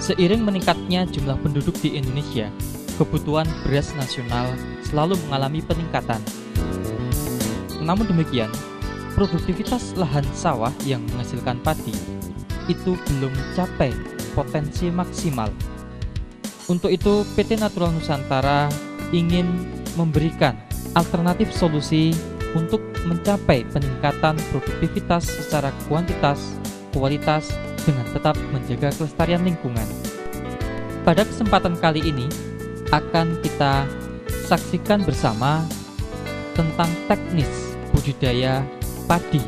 Seiring meningkatnya jumlah penduduk di Indonesia, kebutuhan beras nasional selalu mengalami peningkatan. Namun demikian, produktivitas lahan sawah yang menghasilkan padi itu belum mencapai potensi maksimal. Untuk itu, PT Natural Nusantara ingin memberikan alternatif solusi untuk mencapai peningkatan produktivitas secara kuantitas, kualitas, dengan tetap menjaga kelestarian lingkungan. Pada kesempatan kali ini akan kita saksikan bersama tentang teknis budidaya padi.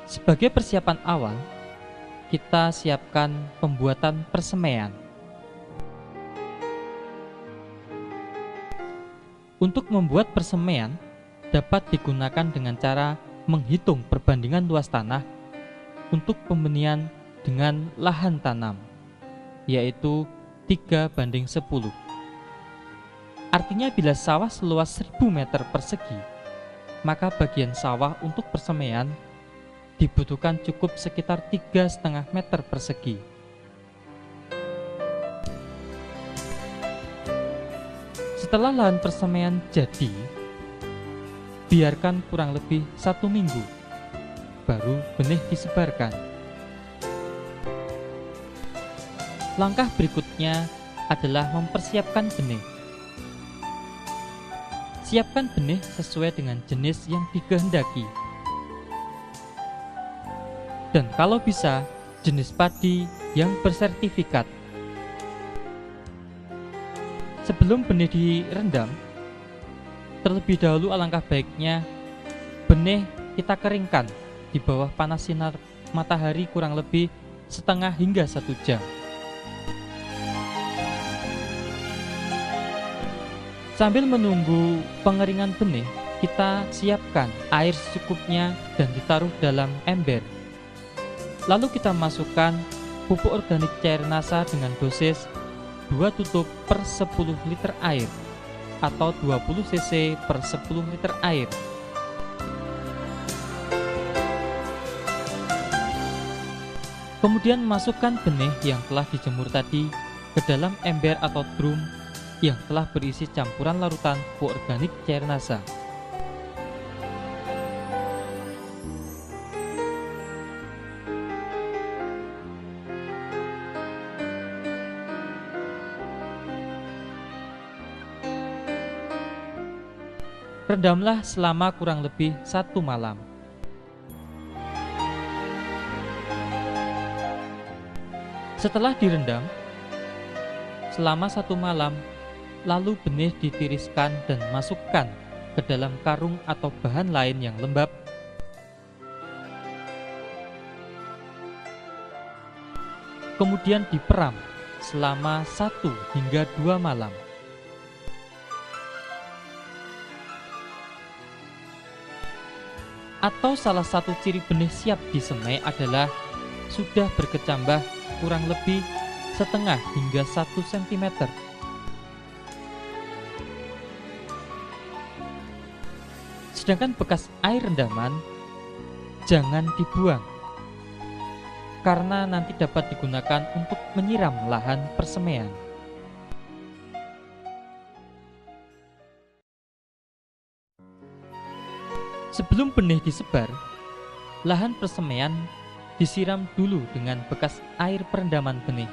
Sebagai persiapan awal, kita siapkan pembuatan persemaian. Untuk membuat persemaian dapat digunakan dengan cara menghitung perbandingan luas tanah untuk pembenihan dengan lahan tanam, yaitu 3:10. Artinya bila sawah seluas 1000 meter persegi, maka bagian sawah untuk persemaian dibutuhkan cukup sekitar 3,5 meter persegi. Setelah lahan persemaian jadi, biarkan kurang lebih 1 minggu, baru benih disebarkan. Langkah berikutnya adalah mempersiapkan benih. Siapkan benih sesuai dengan jenis yang dikehendaki. Dan kalau bisa, jenis padi yang bersertifikat. Sebelum benih direndam, terlebih dahulu alangkah baiknya benih kita keringkan di bawah panas sinar matahari kurang lebih setengah hingga 1 jam. Sambil menunggu pengeringan benih, kita siapkan air secukupnya dan ditaruh dalam ember. Lalu kita masukkan pupuk organik cair NASA dengan dosis 2 tutup per 10 liter air atau 20 cc per 10 liter air. Kemudian masukkan benih yang telah dijemur tadi ke dalam ember atau drum yang telah berisi campuran larutan pupuk organik cair NASA. Rendamlah selama kurang lebih 1 malam. Setelah direndam selama 1 malam, lalu benih ditiriskan dan masukkan ke dalam karung atau bahan lain yang lembab. Kemudian diperam selama 1 hingga 2 malam. Atau salah satu ciri benih siap disemai adalah sudah berkecambah kurang lebih setengah hingga 1 cm. Sedangkan bekas air rendaman jangan dibuang, karena nanti dapat digunakan untuk menyiram lahan persemaian. Sebelum benih disebar, lahan persemaian disiram dulu dengan bekas air perendaman benih.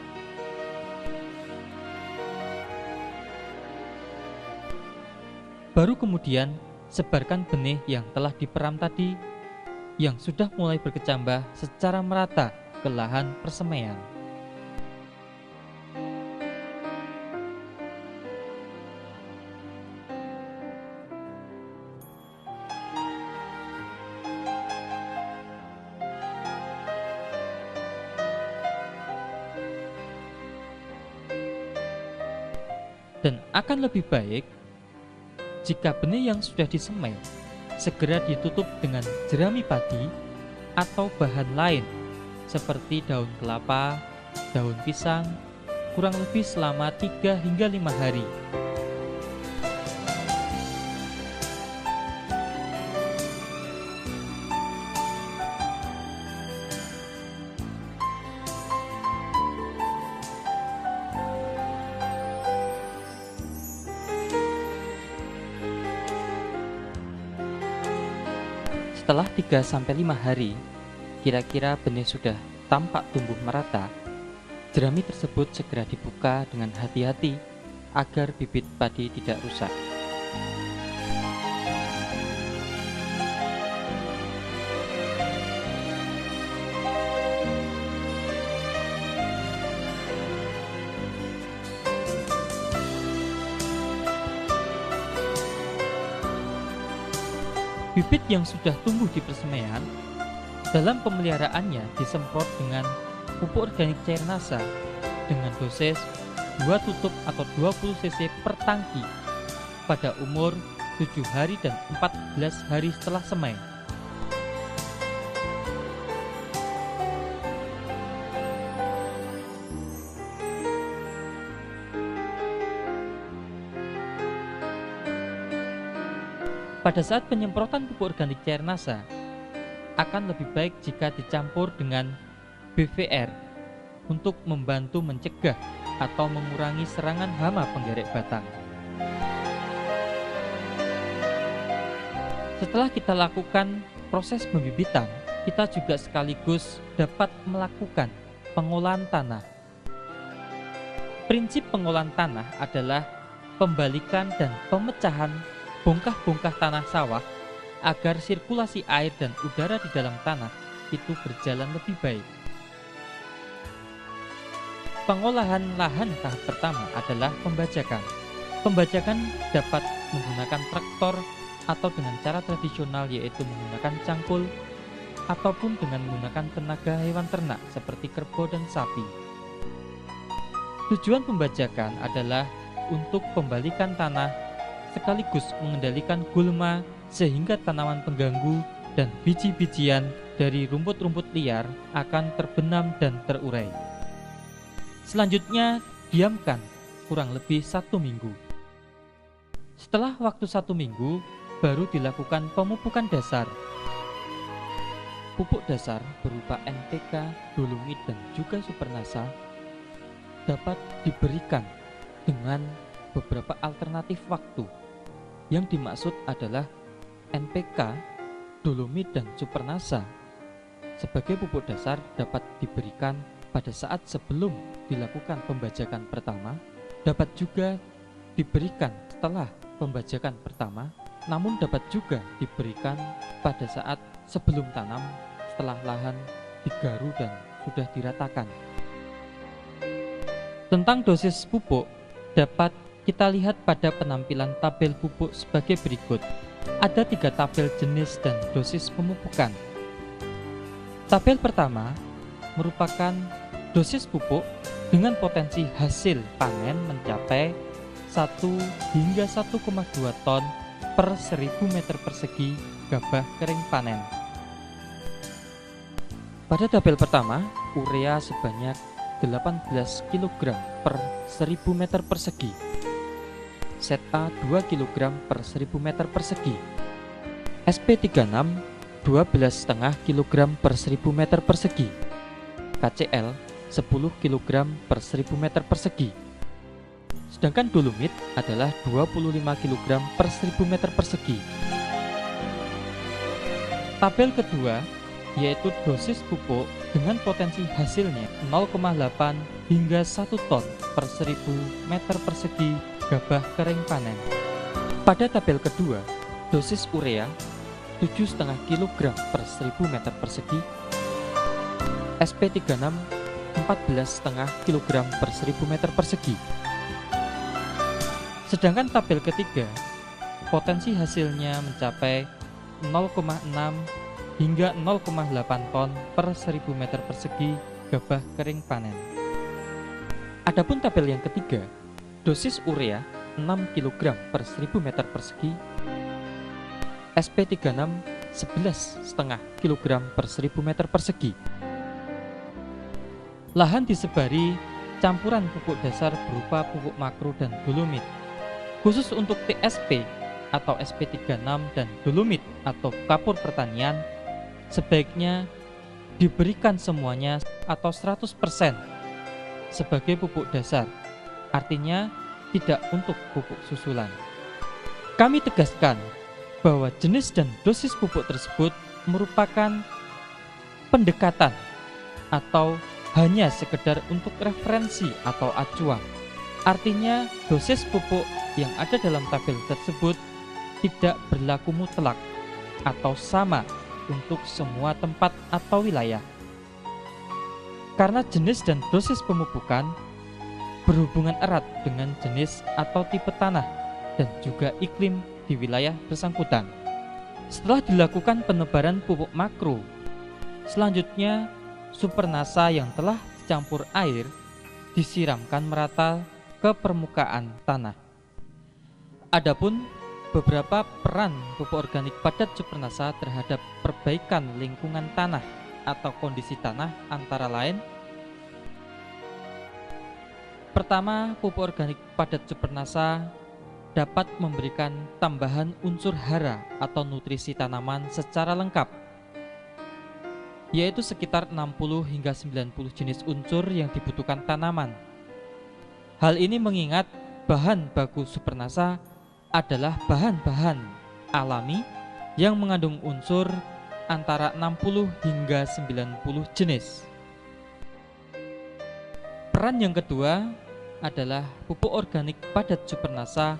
Baru kemudian sebarkan benih yang telah diperam tadi yang sudah mulai berkecambah secara merata ke lahan persemaian. Dan akan lebih baik jika benih yang sudah disemai segera ditutup dengan jerami padi atau bahan lain seperti daun kelapa, daun pisang, kurang lebih selama 3 hingga 5 hari. Setelah 3-5 hari, kira-kira benih sudah tampak tumbuh merata, jerami tersebut segera dibuka dengan hati-hati agar bibit padi tidak rusak. Bibit yang sudah tumbuh di persemaian, dalam pemeliharaannya disemprot dengan pupuk organik cair NASA dengan dosis 2 tutup atau 20 cc per tangki pada umur 7 hari dan 14 hari setelah semai. Pada saat penyemprotan pupuk organik cair NASA, akan lebih baik jika dicampur dengan BVR untuk membantu mencegah atau mengurangi serangan hama penggerek batang. Setelah kita lakukan proses pembibitan, kita juga sekaligus dapat melakukan pengolahan tanah. Prinsip pengolahan tanah adalah pembalikan dan pemecahan bongkah-bongkah tanah sawah agar sirkulasi air dan udara di dalam tanah itu berjalan lebih baik. Pengolahan lahan tahap pertama adalah pembajakan. Pembajakan dapat menggunakan traktor atau dengan cara tradisional yaitu menggunakan cangkul ataupun dengan menggunakan tenaga hewan ternak seperti kerbau dan sapi. Tujuan pembajakan adalah untuk pembalikan tanah sekaligus mengendalikan gulma sehingga tanaman pengganggu dan biji-bijian dari rumput-rumput liar akan terbenam dan terurai. Selanjutnya, diamkan kurang lebih 1 minggu. Setelah waktu 1 minggu, baru dilakukan pemupukan dasar. Pupuk dasar berupa NPK, dolomit, dan juga supernasa dapat diberikan dengan beberapa alternatif waktu. Yang dimaksud adalah NPK, dolomit, dan supernasa sebagai pupuk dasar dapat diberikan pada saat sebelum dilakukan pembajakan pertama, dapat juga diberikan setelah pembajakan pertama, namun dapat juga diberikan pada saat sebelum tanam setelah lahan digaru dan sudah diratakan. Tentang dosis pupuk dapat kita lihat pada penampilan tabel pupuk sebagai berikut. Ada 3 tabel jenis dan dosis pemupukan. Tabel pertama merupakan dosis pupuk dengan potensi hasil panen mencapai 1 hingga 1,2 ton per 1000 meter persegi gabah kering panen. Pada tabel pertama, urea sebanyak 18 kg per 1000 meter persegi, Seta 2 kg per 1000 meter persegi, SP36 12,5 kg per 1000 meter persegi, KCl 10 kg per 1000 meter persegi. Sedangkan dolomit adalah 25 kg per 1000 meter persegi. Tabel kedua yaitu dosis pupuk dengan potensi hasilnya 0,8 hingga 1 ton per 1000 meter persegi gabah kering panen. Pada tabel kedua, dosis urea 7,5 kg per 1000 meter persegi, SP36 14,5 kg per 1000 meter persegi. Sedangkan tabel ketiga, potensi hasilnya mencapai 0,6 hingga 0,8 ton per 1000 meter persegi gabah kering panen. Adapun tabel yang ketiga, dosis urea 6 kg per 1000 meter persegi, SP36 11,5 kg per 1000 meter persegi. Lahan disebari campuran pupuk dasar berupa pupuk makro dan dolomit. Khusus untuk TSP atau SP36 dan dolomit atau kapur pertanian, sebaiknya diberikan semuanya atau 100% sebagai pupuk dasar, artinya tidak untuk pupuk susulan. Kami tegaskan bahwa jenis dan dosis pupuk tersebut merupakan pendekatan atau hanya sekedar untuk referensi atau acuan. Artinya dosis pupuk yang ada dalam tabel tersebut tidak berlaku mutlak atau sama untuk semua tempat atau wilayah. Karena jenis dan dosis pemupukan berhubungan erat dengan jenis atau tipe tanah dan juga iklim di wilayah bersangkutan. Setelah dilakukan penebaran pupuk makro, selanjutnya Supernasa yang telah dicampur air disiramkan merata ke permukaan tanah. Adapun beberapa peran pupuk organik padat Supernasa terhadap perbaikan lingkungan tanah atau kondisi tanah antara lain: pertama, pupuk organik padat Supernasa dapat memberikan tambahan unsur hara atau nutrisi tanaman secara lengkap, yaitu sekitar 60 hingga 90 jenis unsur yang dibutuhkan tanaman. Hal ini mengingat bahan baku Supernasa adalah bahan-bahan alami yang mengandung unsur antara 60 hingga 90 jenis. Peran yang kedua adalah pupuk organik padat Supernasa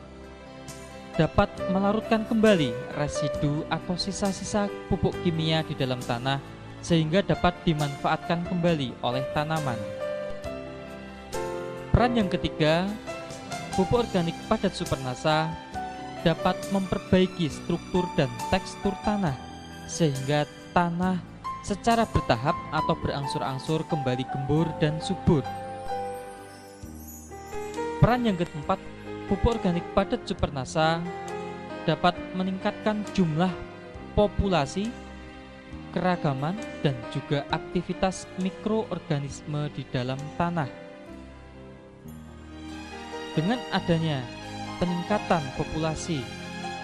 dapat melarutkan kembali residu atau sisa-sisa pupuk kimia di dalam tanah sehingga dapat dimanfaatkan kembali oleh tanaman. Peran yang ketiga, pupuk organik padat Supernasa dapat memperbaiki struktur dan tekstur tanah sehingga tanah secara bertahap atau berangsur-angsur kembali gembur dan subur. Peran yang keempat, pupuk organik padat Supernasa dapat meningkatkan jumlah populasi, keragaman, dan juga aktivitas mikroorganisme di dalam tanah. Dengan adanya peningkatan populasi,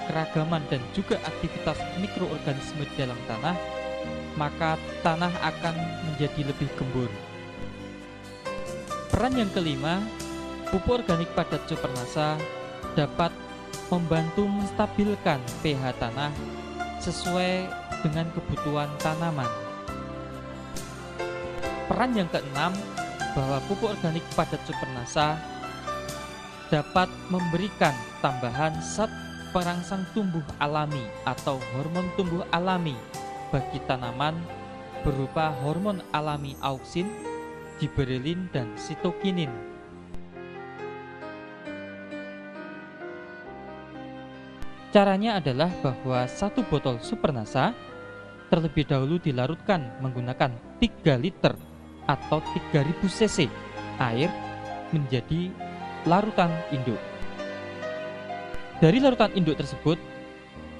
keragaman, dan juga aktivitas mikroorganisme di dalam tanah, maka tanah akan menjadi lebih gembur. Peran yang kelima, pupuk organik padat Supernasa dapat membantu menstabilkan pH tanah sesuai dengan kebutuhan tanaman. Peran yang keenam, bahwa pupuk organik padat Supernasa dapat memberikan tambahan zat perangsang tumbuh alami atau hormon tumbuh alami bagi tanaman berupa hormon alami auksin, giberelin, dan sitokinin. Caranya adalah bahwa satu botol Supernasa terlebih dahulu dilarutkan menggunakan 3 liter atau 3000 cc air menjadi larutan induk. Dari larutan induk tersebut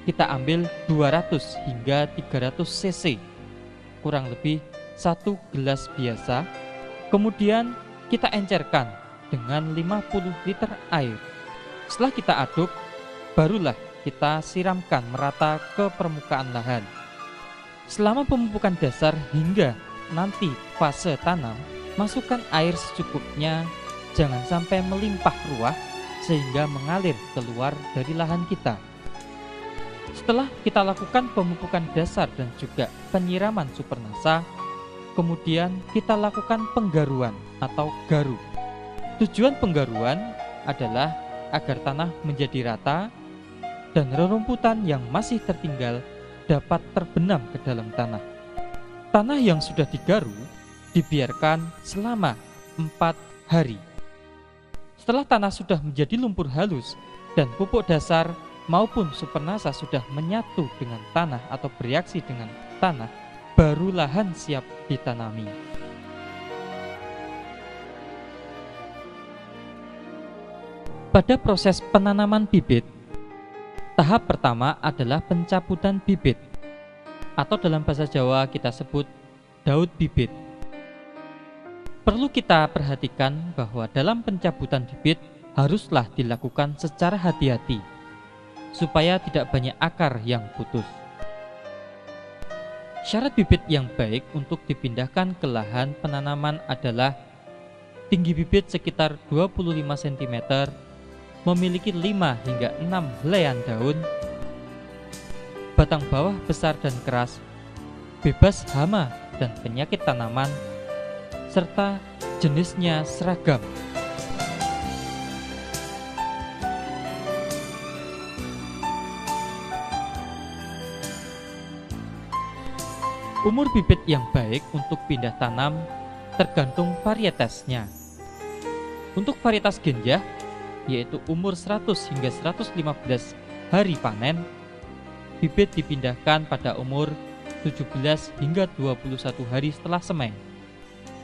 kita ambil 200 hingga 300 cc, kurang lebih 1 gelas biasa. Kemudian kita encerkan dengan 50 liter air. Setelah kita aduk, barulah kita siramkan merata ke permukaan lahan. Selama pemupukan dasar hingga nanti fase tanam, masukkan air secukupnya, jangan sampai melimpah ruah sehingga mengalir keluar dari lahan kita. Setelah kita lakukan pemupukan dasar dan juga penyiraman Supernasa, kemudian kita lakukan penggaruan atau garu. Tujuan penggaruan adalah agar tanah menjadi rata dan rerumputan yang masih tertinggal dapat terbenam ke dalam tanah. Tanah yang sudah digaru dibiarkan selama 4 hari. Setelah tanah sudah menjadi lumpur halus dan pupuk dasar maupun Supernasa sudah menyatu dengan tanah atau bereaksi dengan tanah, baru lahan siap ditanami. Pada proses penanaman bibit, tahap pertama adalah pencabutan bibit, atau dalam bahasa Jawa kita sebut daud bibit. Perlu kita perhatikan bahwa dalam pencabutan bibit haruslah dilakukan secara hati-hati, supaya tidak banyak akar yang putus. Syarat bibit yang baik untuk dipindahkan ke lahan penanaman adalah tinggi bibit sekitar 25 cm, memiliki 5 hingga 6 helaian daun, batang bawah besar dan keras, bebas hama dan penyakit tanaman, serta jenisnya seragam. Umur bibit yang baik untuk pindah tanam tergantung varietasnya. Untuk varietas genjah, yaitu umur 100 hingga 115 hari panen, bibit dipindahkan pada umur 17 hingga 21 hari setelah semai.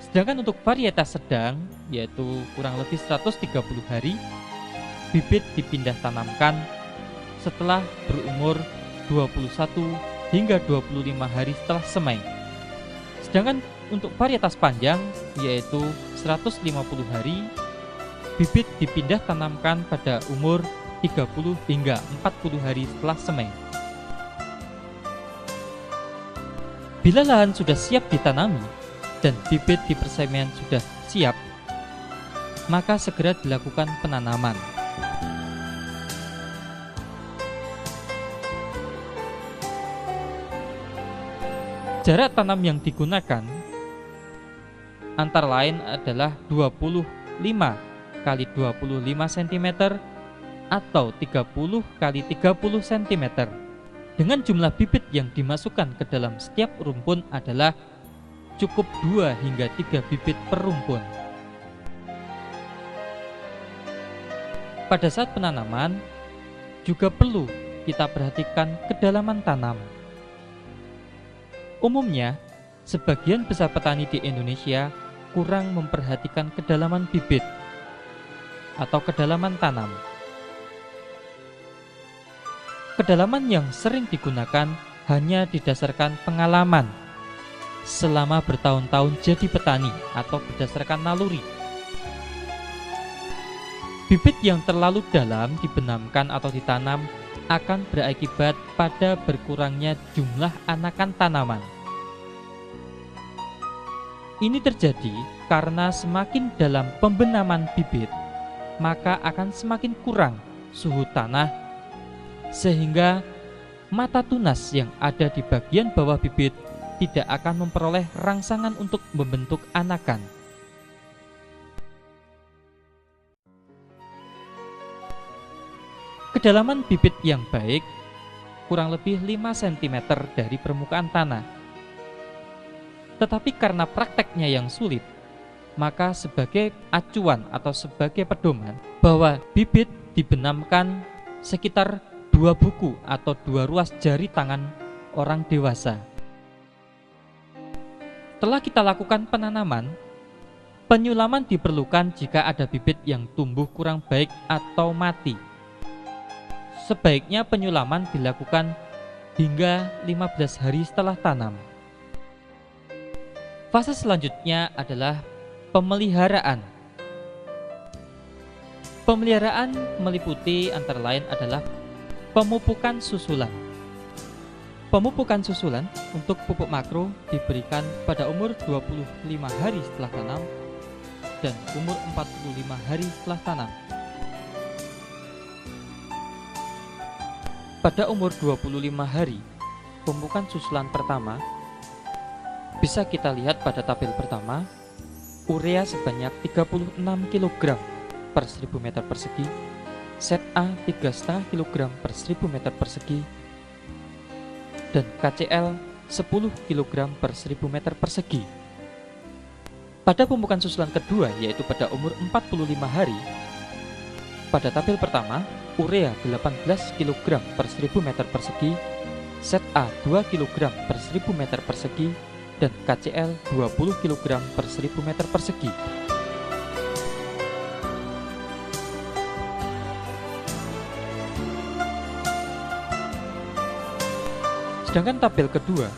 Sedangkan untuk varietas sedang, yaitu kurang lebih 130 hari, bibit dipindah tanamkan setelah berumur 21 hingga 25 hari setelah semai. Sedangkan untuk varietas panjang, yaitu 150 hari, bibit dipindah tanamkan pada umur 30 hingga 40 hari setelah semai. Bila lahan sudah siap ditanami dan bibit di persemian sudah siap, maka segera dilakukan penanaman. Jarak tanam yang digunakan antara lain adalah 25 kali 25 cm atau 30 kali 30 cm. Dengan jumlah bibit yang dimasukkan ke dalam setiap rumpun adalah cukup 2 hingga 3 bibit per rumpun. Pada saat penanaman juga perlu kita perhatikan kedalaman tanam. Umumnya, sebagian besar petani di Indonesia kurang memperhatikan kedalaman bibit atau kedalaman tanam. Kedalaman yang sering digunakan hanya didasarkan pengalaman selama bertahun-tahun jadi petani atau berdasarkan naluri. Bibit yang terlalu dalam dibenamkan atau ditanam akan berakibat pada berkurangnya jumlah anakan tanaman. Ini terjadi karena semakin dalam pembenaman bibit, maka akan semakin kurang suhu tanah, sehingga mata tunas yang ada di bagian bawah bibit tidak akan memperoleh rangsangan untuk membentuk anakan. Kedalaman bibit yang baik kurang lebih 5 cm dari permukaan tanah. Tetapi karena prakteknya yang sulit, maka sebagai acuan atau sebagai pedoman bahwa bibit dibenamkan sekitar 2 buku atau 2 ruas jari tangan orang dewasa. Setelah kita lakukan penanaman, penyulaman diperlukan jika ada bibit yang tumbuh kurang baik atau mati. Sebaiknya penyulaman dilakukan hingga 15 hari setelah tanam. Fase selanjutnya adalah pemeliharaan. Pemeliharaan meliputi antara lain adalah pemupukan susulan. Pemupukan susulan untuk pupuk makro diberikan pada umur 25 hari setelah tanam dan umur 45 hari setelah tanam. Pada umur 25 hari, pemupukan susulan pertama bisa kita lihat pada tabel pertama, urea sebanyak 36 kg per 1000 meter persegi, set A 3,5 kg per 1000 meter persegi, dan KCl 10 kg per 1000 meter persegi. Pada pemupukan susulan kedua, yaitu pada umur 45 hari, pada tabel pertama, urea 18 kg per 1000 meter persegi, set A 2 kg per 1000 meter persegi, dan KCl 20 kg per 1000 meter persegi. Sedangkan tabel kedua,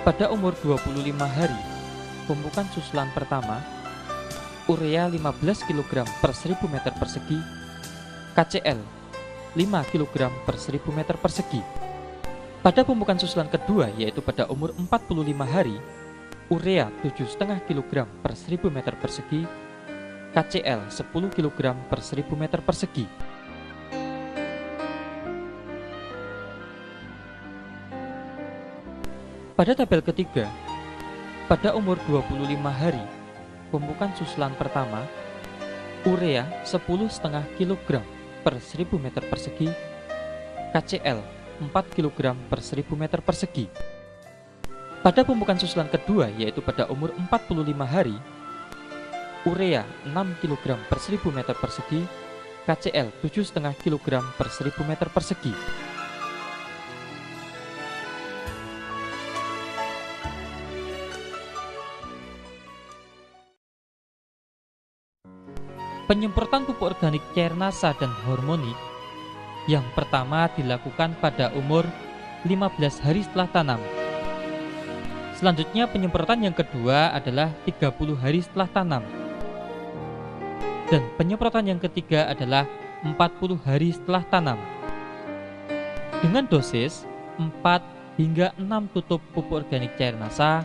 pada umur 25 hari, pemupukan susulan pertama urea 15 kg per 1000 meter persegi, KCl 5 kg per 1000 meter persegi. Pada pemupukan susulan kedua, yaitu pada umur 45 hari, urea 7,5 kg per 1000 meter persegi, KCl 10 kg per 1000 meter persegi. Pada tabel ketiga, pada umur 25 hari, pemupukan susulan pertama, urea 10,5 kg per 1000 meter persegi, KCl 4 kg per 1000 meter persegi. Pada pemupukan susulan kedua, yaitu pada umur 45 hari, urea 6 kg per 1000 meter persegi, KCl 7,5 kg per 1000 meter persegi. Penyemprotan pupuk organik cairnasa dan hormonik yang pertama dilakukan pada umur 15 hari setelah tanam. Selanjutnya penyemprotan yang kedua adalah 30 hari setelah tanam. Dan penyemprotan yang ketiga adalah 40 hari setelah tanam. Dengan dosis 4 hingga 6 tutup pupuk organik cairnasa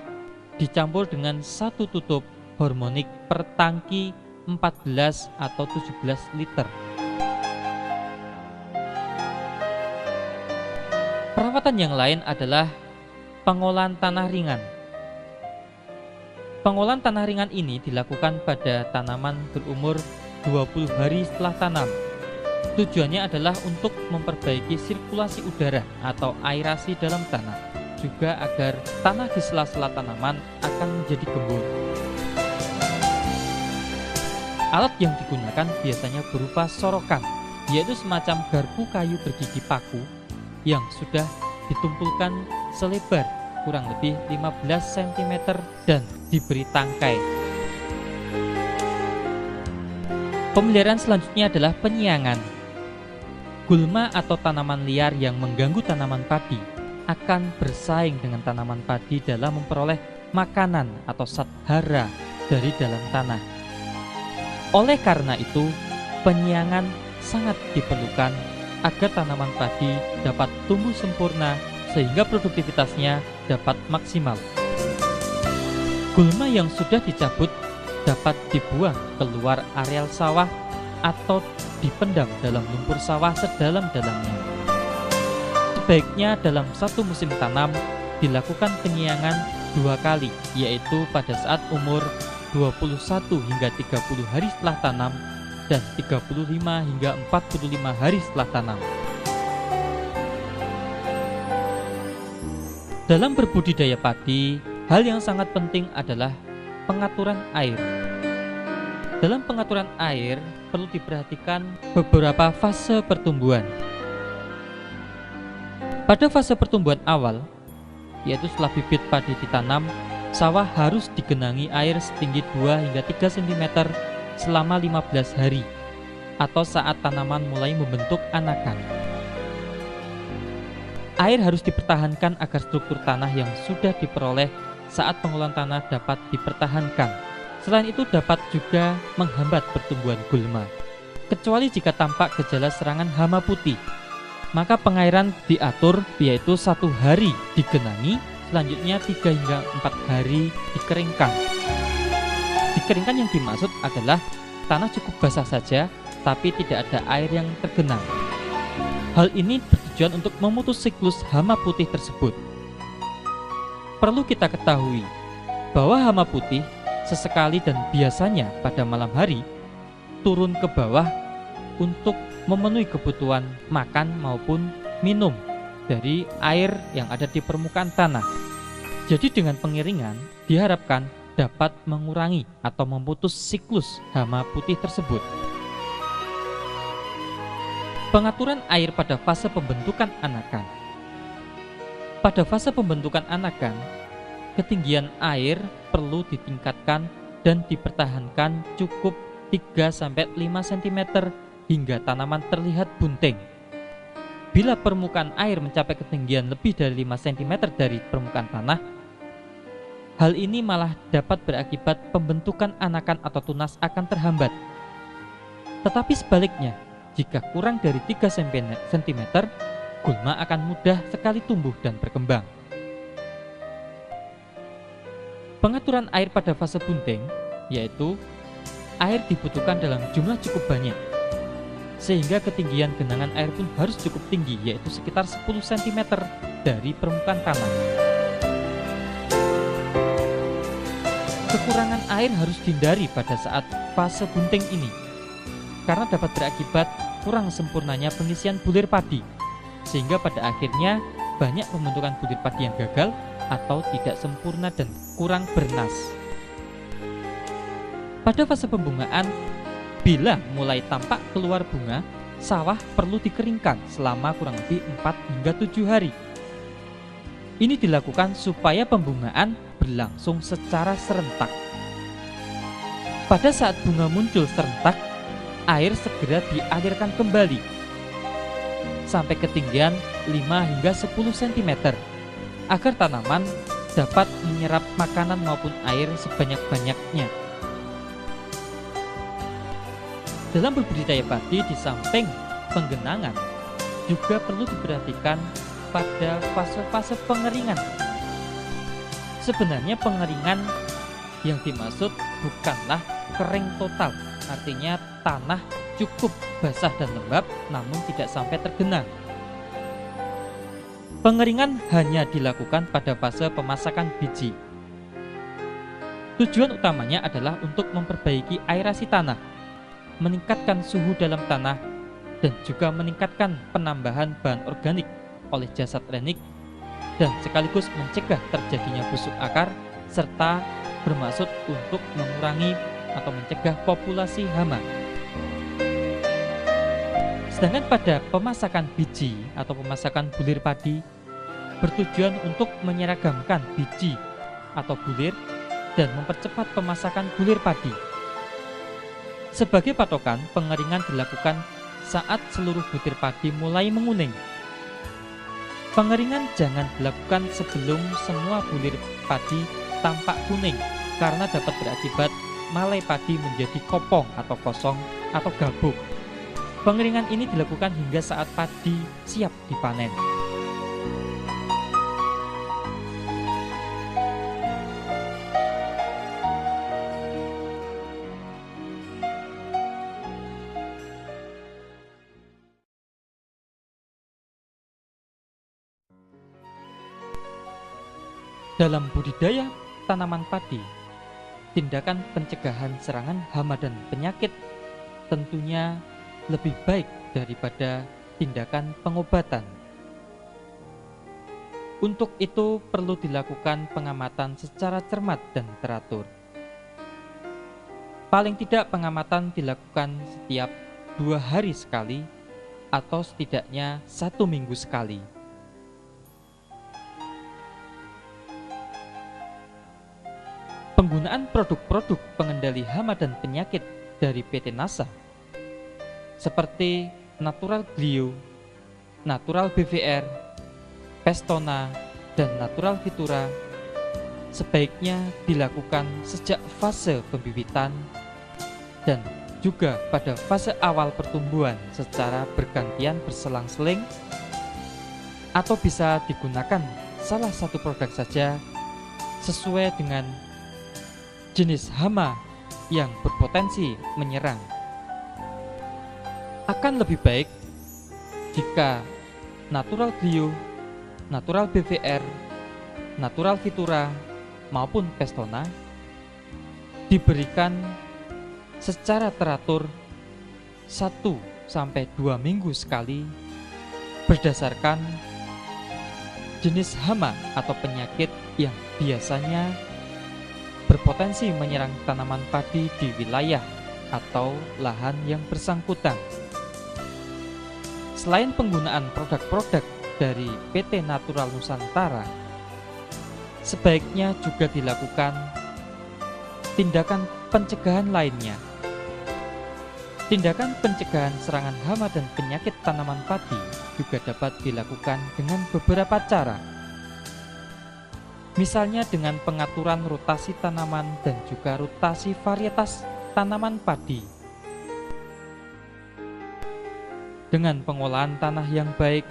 dicampur dengan 1 tutup hormonik per tangki 14 atau 17 liter. Perawatan yang lain adalah pengolahan tanah ringan. Pengolahan tanah ringan ini dilakukan pada tanaman berumur 20 hari setelah tanam. Tujuannya adalah untuk memperbaiki sirkulasi udara atau aerasi dalam tanah, juga agar tanah di sela-sela tanaman akan menjadi gembur. Alat yang digunakan biasanya berupa sorokan, yaitu semacam garpu kayu bergigi paku yang sudah ditumpulkan selebar kurang lebih 15 cm dan diberi tangkai. Pemeliharaan selanjutnya adalah penyiangan. Gulma atau tanaman liar yang mengganggu tanaman padi akan bersaing dengan tanaman padi dalam memperoleh makanan atau zat hara dari dalam tanah. Oleh karena itu, penyiangan sangat diperlukan agar tanaman padi dapat tumbuh sempurna sehingga produktivitasnya dapat maksimal. Gulma yang sudah dicabut dapat dibuang keluar areal sawah atau dipendam dalam lumpur sawah sedalam-dalamnya. Sebaiknya dalam satu musim tanam dilakukan penyiangan 2 kali, yaitu pada saat umur 21 hingga 30 hari setelah tanam dan 35 hingga 45 hari setelah tanam. Dalam berbudidaya padi, hal yang sangat penting adalah pengaturan air. Dalam pengaturan air perlu diperhatikan beberapa fase pertumbuhan. Pada fase pertumbuhan awal, yaitu setelah bibit padi ditanam, sawah harus digenangi air setinggi 2 hingga 3 cm selama 15 hari atau saat tanaman mulai membentuk anakan. Air harus dipertahankan agar struktur tanah yang sudah diperoleh saat pengolahan tanah dapat dipertahankan. Selain itu dapat juga menghambat pertumbuhan gulma. Kecuali jika tampak gejala serangan hama putih, maka pengairan diatur, yaitu 1 hari digenangi, selanjutnya 3 hingga 4 hari dikeringkan. Dikeringkan yang dimaksud adalah tanah cukup basah saja, tapi tidak ada air yang tergenang. Hal ini bertujuan untuk memutus siklus hama putih tersebut. Perlu kita ketahui bahwa hama putih sesekali dan biasanya pada malam hari turun ke bawah untuk memenuhi kebutuhan makan maupun minum dari air yang ada di permukaan tanah. Jadi dengan pengiringan diharapkan dapat mengurangi atau memutus siklus hama putih tersebut. Pengaturan air pada fase pembentukan anakan. Pada fase pembentukan anakan, ketinggian air perlu ditingkatkan dan dipertahankan cukup 3-5 cm hingga tanaman terlihat bunting. Bila permukaan air mencapai ketinggian lebih dari 5 cm dari permukaan tanah, Hal ini malah dapat berakibat pembentukan anakan atau tunas akan terhambat. Tetapi sebaliknya, jika kurang dari 3 cm, gulma akan mudah sekali tumbuh dan berkembang. Pengaturan air pada fase bunting, yaitu air dibutuhkan dalam jumlah cukup banyak, sehingga ketinggian genangan air pun harus cukup tinggi, yaitu sekitar 10 cm dari permukaan tanah. Kekurangan air harus dihindari pada saat fase bunting ini, karena dapat berakibat kurang sempurnanya pengisian bulir padi, sehingga pada akhirnya banyak pembentukan bulir padi yang gagal atau tidak sempurna dan kurang bernas. Pada fase pembungaan, bila mulai tampak keluar bunga, sawah perlu dikeringkan selama kurang lebih 4 hingga 7 hari. Ini dilakukan supaya pembungaan berlangsung secara serentak. Pada saat bunga muncul serentak, air segera dialirkan kembali sampai ketinggian 5 hingga 10 cm agar tanaman dapat menyerap makanan maupun air sebanyak-banyaknya. Dalam berbudidaya padi, di samping penggenangan juga perlu diperhatikan pada fase-fase pengeringan. Sebenarnya pengeringan yang dimaksud bukanlah kering total, artinya tanah cukup basah dan lembab namun tidak sampai tergenang. Pengeringan hanya dilakukan pada fase pemasakan biji. Tujuan utamanya adalah untuk memperbaiki aerasi tanah, meningkatkan suhu dalam tanah, dan juga meningkatkan penambahan bahan organik oleh jasad renik, dan sekaligus mencegah terjadinya busuk akar, serta bermaksud untuk mengurangi atau mencegah populasi hama. Sedangkan pada pemasakan biji atau pemasakan bulir padi bertujuan untuk menyeragamkan biji atau bulir dan mempercepat pemasakan bulir padi. Sebagai patokan, pengeringan dilakukan saat seluruh butir padi mulai menguning. Pengeringan jangan dilakukan sebelum semua bulir padi tampak kuning, karena dapat berakibat malai padi menjadi kopong atau kosong atau gabuk. Pengeringan ini dilakukan hingga saat padi siap dipanen. Dalam budidaya tanaman padi, tindakan pencegahan serangan hama dan penyakit tentunya lebih baik daripada tindakan pengobatan. Untuk itu perlu dilakukan pengamatan secara cermat dan teratur. Paling tidak pengamatan dilakukan setiap 2 hari sekali atau setidaknya 1 minggu sekali. Penggunaan produk-produk pengendali hama dan penyakit dari PT NASA seperti Natural Glio, Natural BVR, Pestona, dan Natural Vitura sebaiknya dilakukan sejak fase pembibitan dan juga pada fase awal pertumbuhan secara bergantian berselang-seling, atau bisa digunakan salah satu produk saja sesuai dengan jenis hama yang berpotensi menyerang. Akan lebih baik jika Natural Glio, Natural BVR, Natural Vitura maupun Pestona diberikan secara teratur 1-2 minggu sekali berdasarkan jenis hama atau penyakit yang biasanya berpotensi menyerang tanaman padi di wilayah atau lahan yang bersangkutan. Selain penggunaan produk-produk dari PT Natural Nusantara, sebaiknya juga dilakukan tindakan pencegahan lainnya. Tindakan pencegahan serangan hama dan penyakit tanaman padi juga dapat dilakukan dengan beberapa cara. Misalnya dengan pengaturan rotasi tanaman dan juga rotasi varietas tanaman padi. Dengan pengolahan tanah yang baik,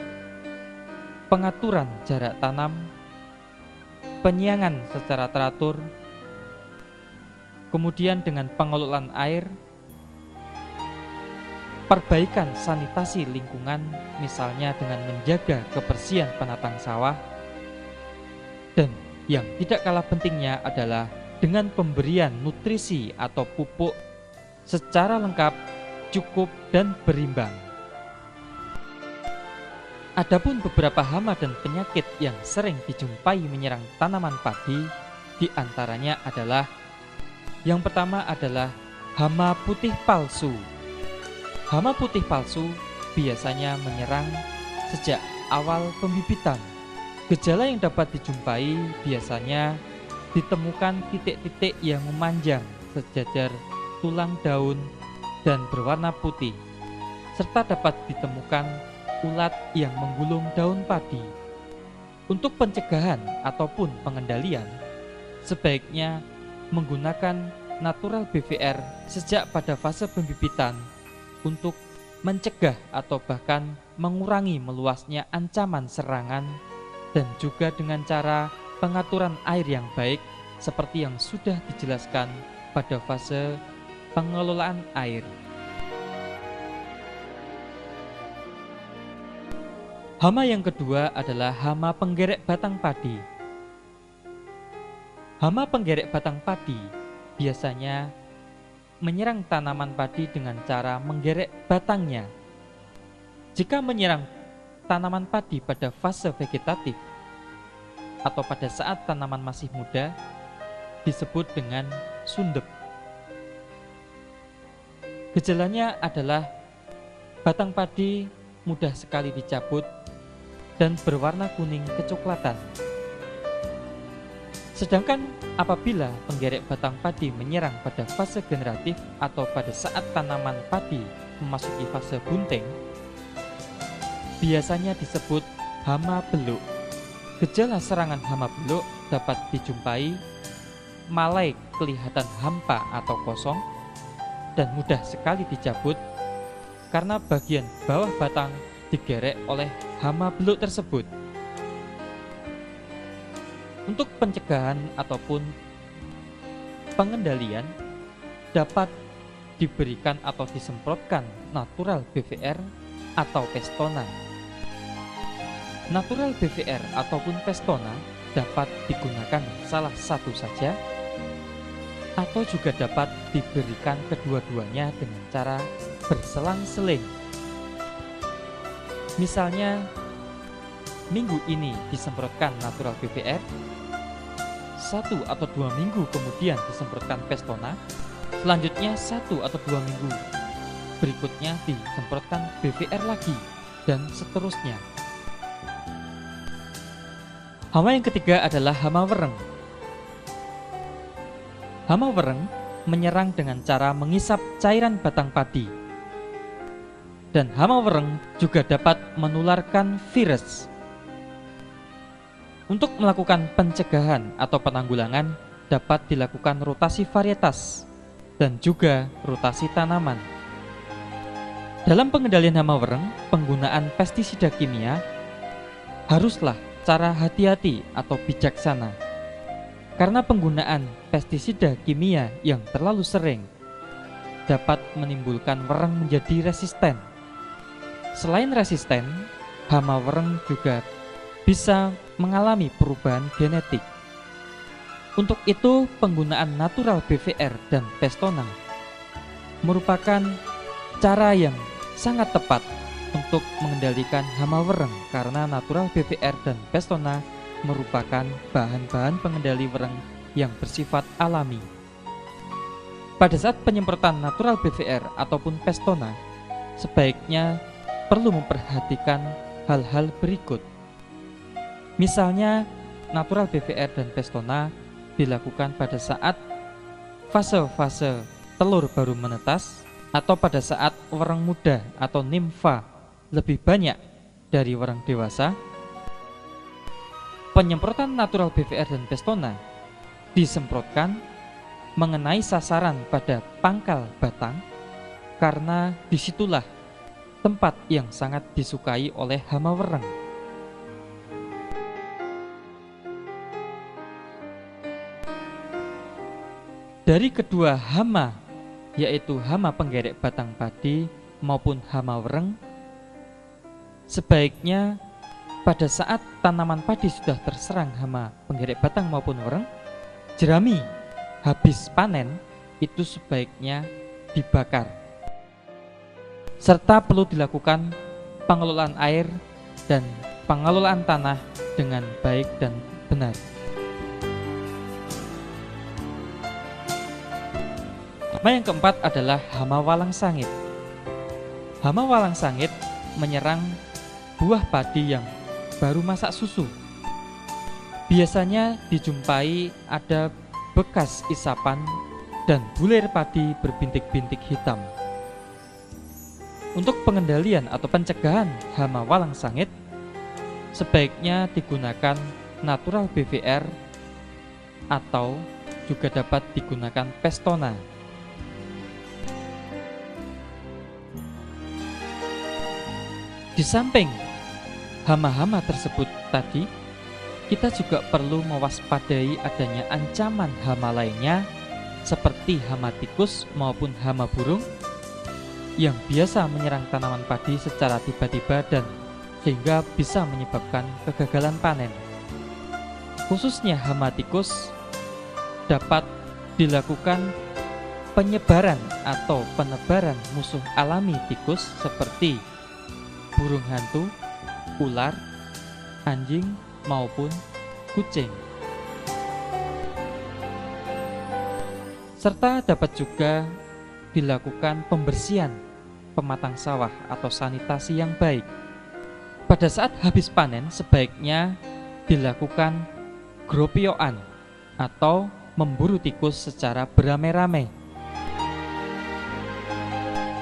pengaturan jarak tanam, penyiangan secara teratur, kemudian dengan pengelolaan air, perbaikan sanitasi lingkungan, misalnya dengan menjaga kebersihan penatang sawah, dan yang tidak kalah pentingnya adalah dengan pemberian nutrisi atau pupuk secara lengkap, cukup, dan berimbang. Adapun beberapa hama dan penyakit yang sering dijumpai menyerang tanaman padi, diantaranya adalah yang pertama adalah hama putih palsu. Hama putih palsu biasanya menyerang sejak awal pembibitan. Gejala yang dapat dijumpai biasanya ditemukan titik-titik yang memanjang sejajar tulang daun dan berwarna putih, serta dapat ditemukan ulat yang menggulung daun padi. Untuk pencegahan ataupun pengendalian, sebaiknya menggunakan natural BVR sejak pada fase pembibitan untuk mencegah atau bahkan mengurangi meluasnya ancaman serangan, dan juga dengan cara pengaturan air yang baik seperti yang sudah dijelaskan pada fase pengelolaan air. Hama yang kedua adalah hama penggerek batang padi. Hama penggerek batang padi biasanya menyerang tanaman padi dengan cara menggerek batangnya. Jika menyerang tanaman padi pada fase vegetatif atau pada saat tanaman masih muda, disebut dengan sundep. Gejalanya adalah batang padi mudah sekali dicabut dan berwarna kuning kecoklatan. Sedangkan apabila penggerek batang padi menyerang pada fase generatif atau pada saat tanaman padi memasuki fase bunting, biasanya disebut hama beluk. Gejala serangan hama beluk dapat dijumpai malai kelihatan hampa atau kosong dan mudah sekali dicabut karena bagian bawah batang digerek oleh hama beluk tersebut. Untuk pencegahan ataupun pengendalian dapat diberikan atau disemprotkan natural BVR atau Pestona. Natural BVR ataupun Pestona dapat digunakan salah satu saja atau juga dapat diberikan kedua-duanya dengan cara berselang-seling. Misalnya, minggu ini disemprotkan natural BVR, 1 atau 2 minggu kemudian disemprotkan Pestona, selanjutnya 1 atau 2 minggu berikutnya disemprotkan BVR lagi, dan seterusnya. Hama yang ketiga adalah hama wereng. Hama wereng menyerang dengan cara mengisap cairan batang padi. Dan hama wereng juga dapat menularkan virus. Untuk melakukan pencegahan atau penanggulangan dapat dilakukan rotasi varietas dan juga rotasi tanaman. Dalam pengendalian hama wereng, penggunaan pestisida kimia haruslah cara hati-hati atau bijaksana. Karena penggunaan pestisida kimia yang terlalu sering dapat menimbulkan wereng menjadi resisten. Selain resisten, hama wereng juga bisa mengalami perubahan genetik. Untuk itu, penggunaan natural BVR dan Pestona merupakan cara yang sangat tepat untuk mengendalikan hama wereng, karena natural BVR dan Pestona merupakan bahan-bahan pengendali wereng yang bersifat alami. Pada saat penyemprotan natural BVR ataupun Pestona, sebaiknya perlu memperhatikan hal-hal berikut. Misalnya, natural BVR dan Pestona dilakukan pada saat fase-fase telur baru menetas atau pada saat wereng muda atau nimfa lebih banyak dari wereng dewasa, Penyemprotan natural BVR dan Pestona disemprotkan mengenai sasaran pada pangkal batang karena disitulah tempat yang sangat disukai oleh hama wereng. Dari kedua hama, yaitu hama penggerek batang padi maupun hama wereng, sebaiknya pada saat tanaman padi sudah terserang hama penggerek batang maupun wereng, jerami habis panen itu sebaiknya dibakar. Serta perlu dilakukan pengelolaan air dan pengelolaan tanah dengan baik dan benar. Hama yang keempat adalah hama walang sangit. Hama walang sangit menyerang buah padi yang baru masak susu. Biasanya dijumpai ada bekas isapan dan bulir padi berbintik-bintik hitam. Untuk pengendalian atau pencegahan hama walang sangit, sebaiknya digunakan natural BVR atau juga dapat digunakan Pestona. Di samping hama-hama tersebut tadi, kita juga perlu mewaspadai adanya ancaman hama lainnya seperti hama tikus maupun hama burung yang biasa menyerang tanaman padi secara tiba-tiba dan sehingga bisa menyebabkan kegagalan panen. Khususnya hama tikus dapat dilakukan penyebaran atau penebaran musuh alami tikus seperti burung hantu, ular, anjing, maupun kucing. Serta dapat juga dilakukan pembersihan pematang sawah atau sanitasi yang baik. Pada saat habis panen sebaiknya dilakukan gropioan atau memburu tikus secara beramai-ramai.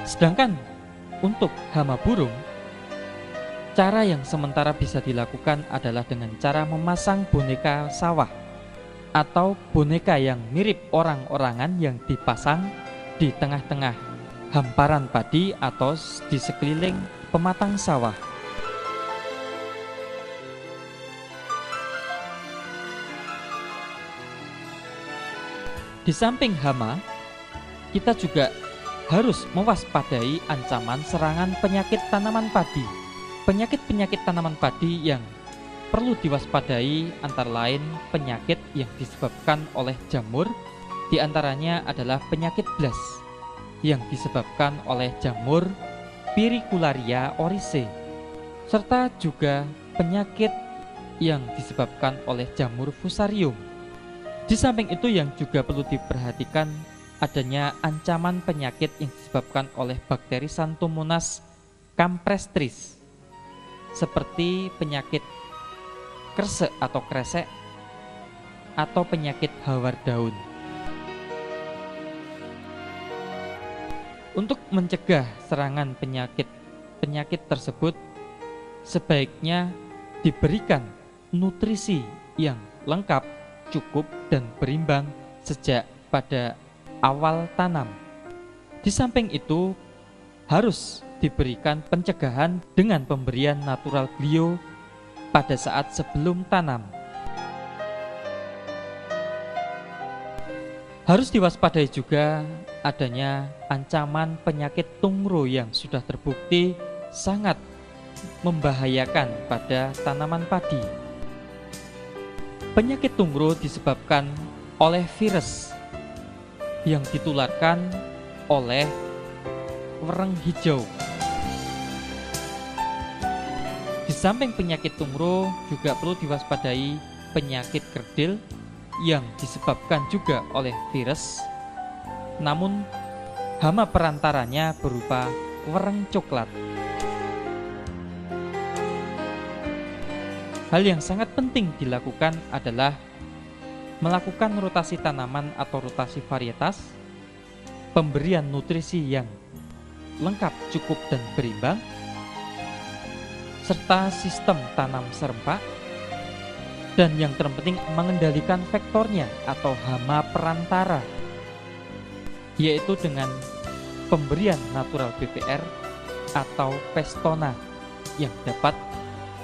Sedangkan untuk hama burung, cara yang sementara bisa dilakukan adalah dengan cara memasang boneka sawah atau boneka yang mirip orang-orangan yang dipasang di tengah-tengah hamparan padi atau di sekeliling pematang sawah. Di samping hama, kita juga harus mewaspadai ancaman serangan penyakit tanaman padi. Penyakit-penyakit tanaman padi yang perlu diwaspadai antara lain penyakit yang disebabkan oleh jamur, diantaranya adalah penyakit blas yang disebabkan oleh jamur Pyricularia oryzae, serta juga penyakit yang disebabkan oleh jamur Fusarium. Di samping itu yang juga perlu diperhatikan adanya ancaman penyakit yang disebabkan oleh bakteri Xanthomonas campestris, seperti penyakit kresek atau kresek atau penyakit hawar daun. Untuk mencegah serangan penyakit tersebut, sebaiknya diberikan nutrisi yang lengkap, cukup, dan berimbang sejak pada awal tanam. Di samping itu, harus diberikan pencegahan dengan pemberian natural glio pada saat sebelum tanam. Harus diwaspadai juga adanya ancaman penyakit tungro yang sudah terbukti sangat membahayakan pada tanaman padi. Penyakit tungro disebabkan oleh virus yang ditularkan oleh wereng hijau. Di samping penyakit tungro juga perlu diwaspadai penyakit kerdil yang disebabkan juga oleh virus, namun hama perantaranya berupa wereng coklat. Hal yang sangat penting dilakukan adalah melakukan rotasi tanaman atau rotasi varietas, pemberian nutrisi yang lengkap, cukup, dan berimbang, serta sistem tanam serempak, Dan yang terpenting mengendalikan vektornya atau hama perantara, yaitu dengan pemberian natural BPR atau Pestona yang dapat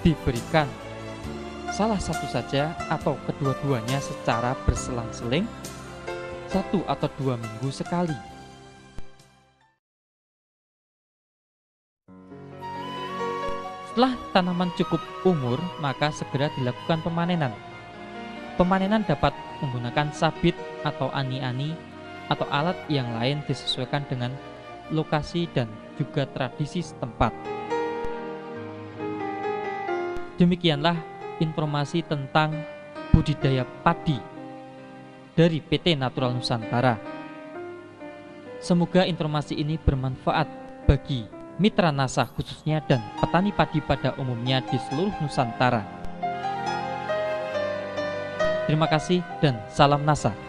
diberikan salah satu saja atau kedua-duanya secara berselang-seling 1 atau 2 minggu sekali. Setelah tanaman cukup umur, maka segera dilakukan pemanenan. Pemanenan dapat menggunakan sabit atau ani-ani atau alat yang lain disesuaikan dengan lokasi dan juga tradisi setempat. Demikianlah informasi tentang budidaya padi dari PT Natural Nusantara. Semoga informasi ini bermanfaat bagi mitra NASA khususnya dan petani padi pada umumnya di seluruh Nusantara. Terima kasih dan salam NASA.